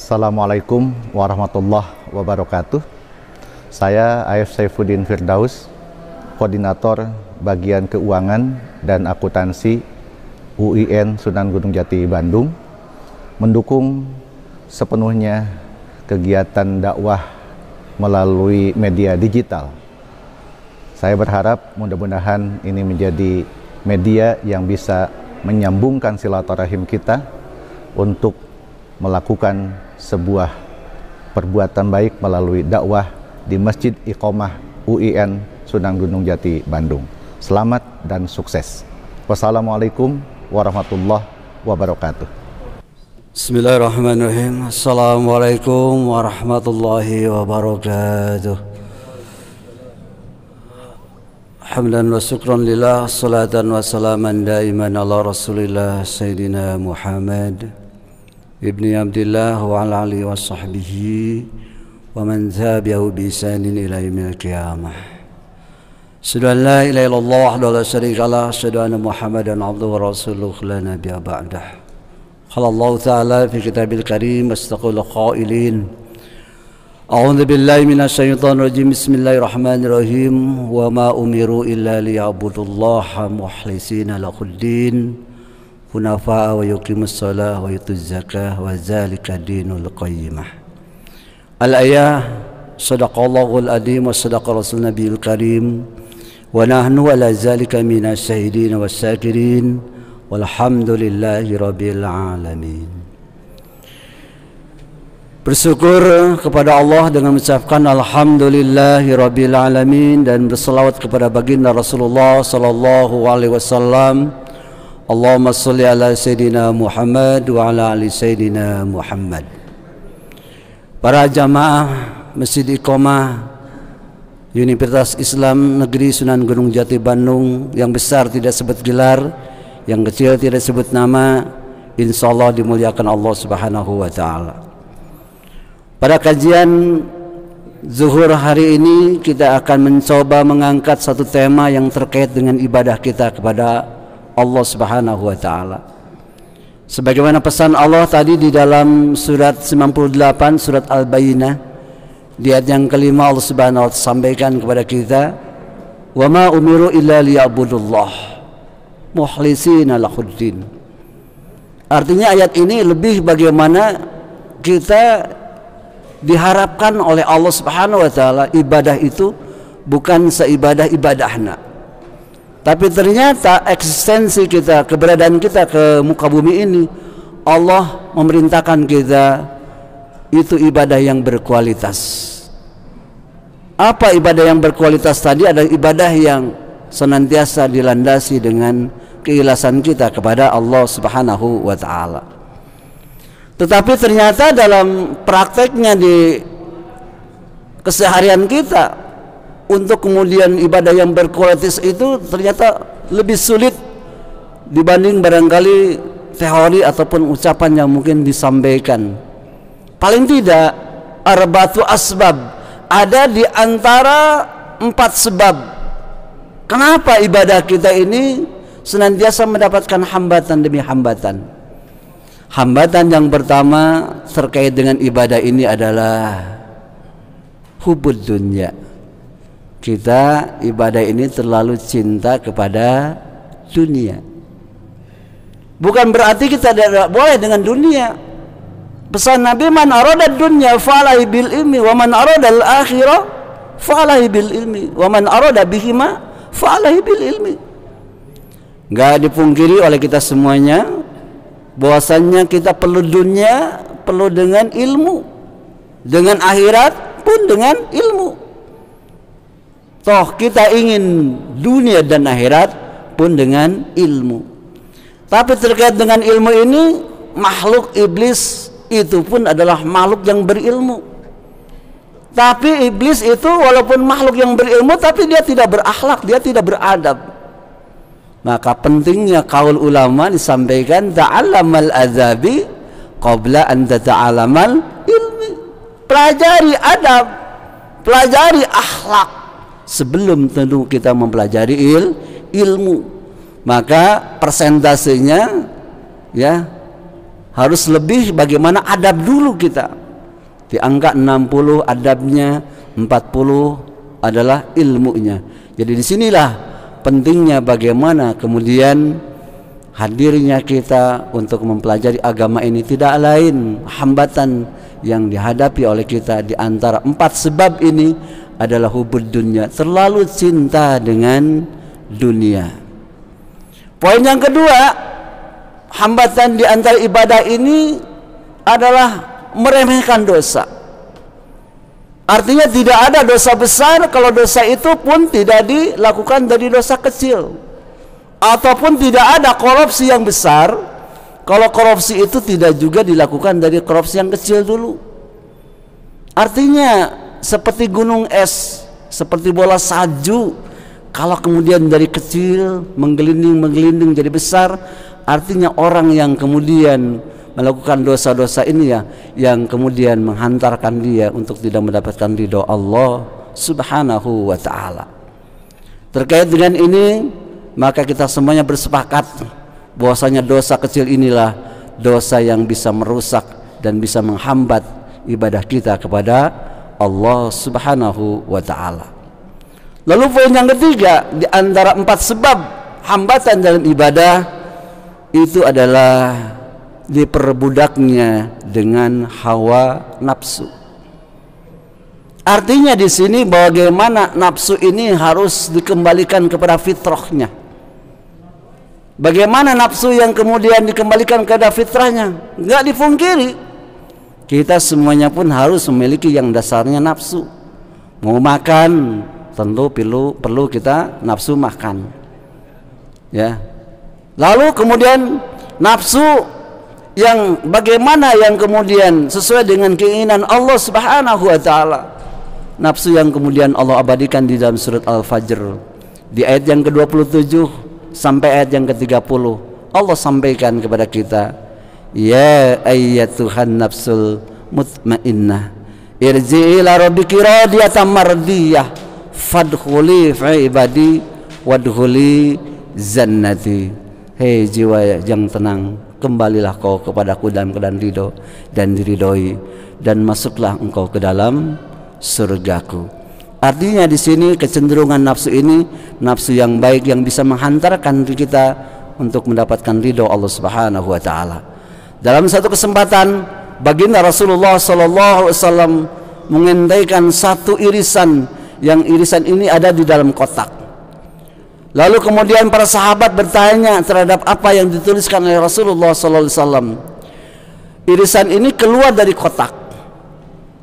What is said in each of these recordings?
Assalamualaikum warahmatullahi wabarakatuh. Saya AF Saifuddin Firdaus, Koordinator Bagian Keuangan dan Akuntansi UIN Sunan Gunung Jati Bandung, mendukung sepenuhnya kegiatan dakwah melalui media digital. Saya berharap mudah-mudahan ini menjadi media yang bisa menyambungkan silaturahim kita untuk melakukan sebuah perbuatan baik melalui dakwah di Masjid Iqomah UIN Sunan Gunung Jati Bandung. Selamat dan sukses. Wassalamualaikum warahmatullahi wabarakatuh. Bismillahirrahmanirrahim. Assalamualaikum warahmatullahi wabarakatuh. Hamdan wa syukran lillah, salatan wa salaman daiman ala rasulillah Sayyidina Muhammad ibni Abdillah wa ala alihi wa sahbihi wa man tabi'ahu bi ihsanin ila yaumil qiyamah. Asyhadu an la ilaha illallah wahdahu la syarika lah, asyhadu anna Muhammadan abduhu wa rasuluhu la nabiyya ba'dah. Qala Allah ta'ala fi kitabil karim astaqul qailin. A'udzu billahi minasy syaithanir rajim. Bismillahirrahmanirrahim. Wa ma umiru illa liya'budullaha mukhlishina lahuddin hunafa wa yuqimus shalah wa yutuz zakah wa zalika dinul qayyimah. Al-ayah, sadaqallahul azim wa sadaqa rasul nabiyil karim wa nahnu ala zalika minas syahidin was syakirin walhamdulillahi rabbil alamin. Bersyukur kepada Allah dengan mengucapkan alhamdulillahi rabbil alamin dan berselawat kepada baginda Rasulullah sallallahu alaihi wasallam. Allahumma sholli ala Sayyidina Muhammad wa ala ali Sayyidina Muhammad. Para jamaah Masjid Iqomah Universitas Islam Negeri Sunan Gunung Jati Bandung, yang besar tidak sebut gelar, yang kecil tidak sebut nama, insyaallah dimuliakan Allah Subhanahu wa taala. Pada kajian zuhur hari ini kita akan mencoba mengangkat satu tema yang terkait dengan ibadah kita kepada Allah Subhanahu wa taala. Sebagaimana pesan Allah tadi di dalam surat 98 surat Al-Bayyinah di ayat yang kelima, Allah Subhanahu wa taala sampaikan kepada kita, "Wa ma umiru illa liya'budullah mukhlishina lahuddin." Artinya ayat ini lebih bagaimana kita diharapkan oleh Allah Subhanahu wa taala ibadah itu bukan seibadah ibadahna, tapi ternyata eksistensi kita, keberadaan kita ke muka bumi ini, Allah memerintahkan kita itu ibadah yang berkualitas. Apa ibadah yang berkualitas tadi? Adalah ibadah yang senantiasa dilandasi dengan keikhlasan kita kepada Allah Subhanahu wa taala. Tetapi ternyata dalam prakteknya di keseharian kita, untuk kemudian ibadah yang berkualitas itu ternyata lebih sulit dibanding barangkali teori ataupun ucapan yang mungkin disampaikan. Paling tidak arba'atu asbab, ada di antara 4 sebab kenapa ibadah kita ini senantiasa mendapatkan hambatan demi hambatan. Hambatan yang pertama terkait dengan ibadah ini adalah hubud dunya. Kita ibadah ini terlalu cinta kepada dunia. Bukan berarti kita tidak boleh dengan dunia. Pesan Nabi, man arada dunya fa'alaihi bil ilmi wa man arada al akhirah fa'alaihi bil ilmi wa man arada bihima fa'alaihi bil ilmi. Enggak dipungkiri oleh kita semuanya bahwasannya kita perlu dunia, perlu dengan ilmu, dengan akhirat pun dengan ilmu. Toh kita ingin dunia dan akhirat pun dengan ilmu. Tapi terkait dengan ilmu ini, makhluk iblis itu pun adalah makhluk yang berilmu. Tapi iblis itu walaupun makhluk yang berilmu, tapi dia tidak berakhlak, dia tidak beradab. Maka pentingnya kaul ulama disampaikan, ta'allamal adzabi qabla an tata'allamal ilmi. Pelajari adab, pelajari akhlak sebelum tentu kita mempelajari ilmu. Maka persentasenya ya harus lebih bagaimana adab dulu kita. Di angka 60 adabnya, 40 adalah ilmunya. Jadi disinilah pentingnya bagaimana kemudian hadirnya kita untuk mempelajari agama ini. Tidak lain hambatan yang dihadapi oleh kita di antara 4 sebab ini adalah hubud dunia, terlalu cinta dengan dunia. Poin yang kedua, hambatan di antara ibadah ini adalah meremehkan dosa. Artinya tidak ada dosa besar kalau dosa itu pun tidak dilakukan dari dosa kecil, ataupun tidak ada korupsi yang besar kalau korupsi itu tidak juga dilakukan dari korupsi yang kecil dulu. Artinya seperti gunung es, seperti bola salju, kalau kemudian dari kecil menggelinding jadi besar, artinya orang yang kemudian melakukan dosa-dosa ini ya yang kemudian menghantarkan dia untuk tidak mendapatkan ridho Allah Subhanahu wa ta'ala. Terkait dengan ini, maka kita semuanya bersepakat bahwasanya dosa kecil inilah dosa yang bisa merusak dan bisa menghambat ibadah kita kepada Allah Subhanahu wa ta'ala. Lalu poin yang ketiga di antara 4 sebab hambatan dalam ibadah itu adalah diperbudaknya dengan hawa nafsu. Artinya di sini bagaimana nafsu ini harus dikembalikan kepada fitrahnya. Bagaimana nafsu yang kemudian dikembalikan kepada fitrahnya? Enggak dipungkiri, kita semuanya pun harus memiliki yang dasarnya nafsu. Mau makan tentu perlu kita nafsu makan, ya. Lalu kemudian nafsu yang bagaimana yang kemudian sesuai dengan keinginan Allah Subhanahu wa ta'ala. Nafsu yang kemudian Allah abadikan di dalam surat Al-Fajr di ayat yang ke-27 sampai ayat yang ke-30. Allah sampaikan kepada kita, ya ayyatuhan nafsul mutmainnah irji'i ila rabbiki radiyatan mardiyah fadkhuli fi ibadi wadkhuli jannati. Hei jiwa yang tenang, kembalilah kau kepadaku dalam keadaan ridho dan diridhoi, dan masuklah engkau ke dalam surgaku. Artinya di sini kecenderungan nafsu ini nafsu yang baik yang bisa menghantarkan diri kita untuk mendapatkan ridho Allah Subhanahu wa ta'ala. Dalam satu kesempatan baginda Rasulullah sallallahu alaihi wasallam mengintaikan satu irisan, yang irisan ini ada di dalam kotak. Lalu kemudian para sahabat bertanya terhadap apa yang dituliskan oleh Rasulullah SAW. Irisan ini keluar dari kotak.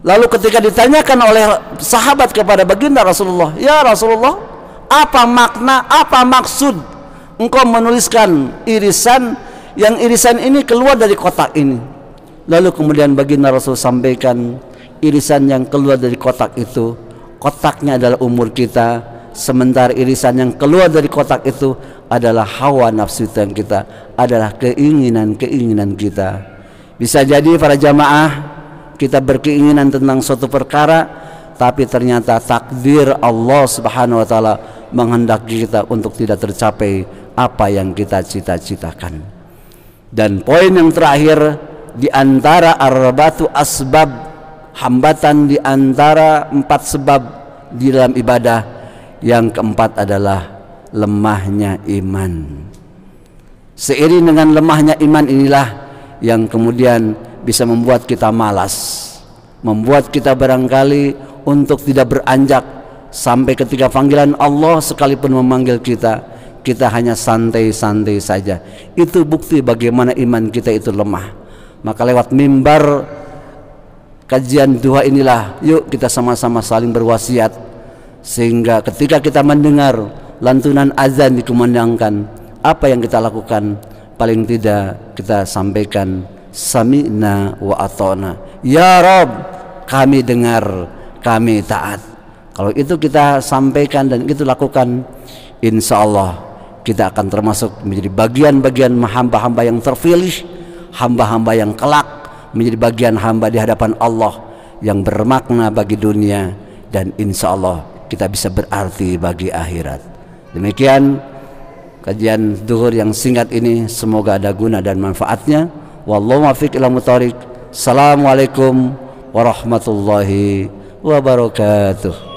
Lalu ketika ditanyakan oleh sahabat kepada baginda Rasulullah, ya Rasulullah, apa makna, apa maksud engkau menuliskan irisan yang irisan ini keluar dari kotak ini? Lalu kemudian baginda Rasul sampaikan, irisan yang keluar dari kotak itu, kotaknya adalah umur kita, sementara irisan yang keluar dari kotak itu adalah hawa nafsu kita, adalah keinginan-keinginan kita. Bisa jadi para jamaah kita berkeinginan tentang suatu perkara, tapi ternyata takdir Allah Subhanahu wa ta'ala menghendaki kita untuk tidak tercapai apa yang kita cita-citakan. Dan poin yang terakhir di antara arbatu asbab, hambatan di antara 4 sebab di dalam ibadah, yang keempat adalah lemahnya iman. Seiring dengan lemahnya iman inilah yang kemudian bisa membuat kita malas, membuat kita barangkali untuk tidak beranjak sampai ketika panggilan Allah sekalipun memanggil kita, kita hanya santai-santai saja. Itu bukti bagaimana iman kita itu lemah. Maka lewat mimbar kajian duha inilah, yuk kita sama-sama saling berwasiat, sehingga ketika kita mendengar lantunan azan dikumandangkan, apa yang kita lakukan? Paling tidak kita sampaikan sami'na wa ata'na, ya Rabb, kami dengar, kami taat. Kalau itu kita sampaikan dan itu lakukan, insya Allah kita akan termasuk menjadi bagian-bagian hamba-hamba yang terpilih, hamba-hamba yang kelak menjadi bagian hamba di hadapan Allah yang bermakna bagi dunia, dan insya Allah kita bisa berarti bagi akhirat. Demikian kajian duhur yang singkat ini, semoga ada guna dan manfaatnya. Wallahu muwaffiq ila muthariq. Assalamualaikum warahmatullahi wabarakatuh.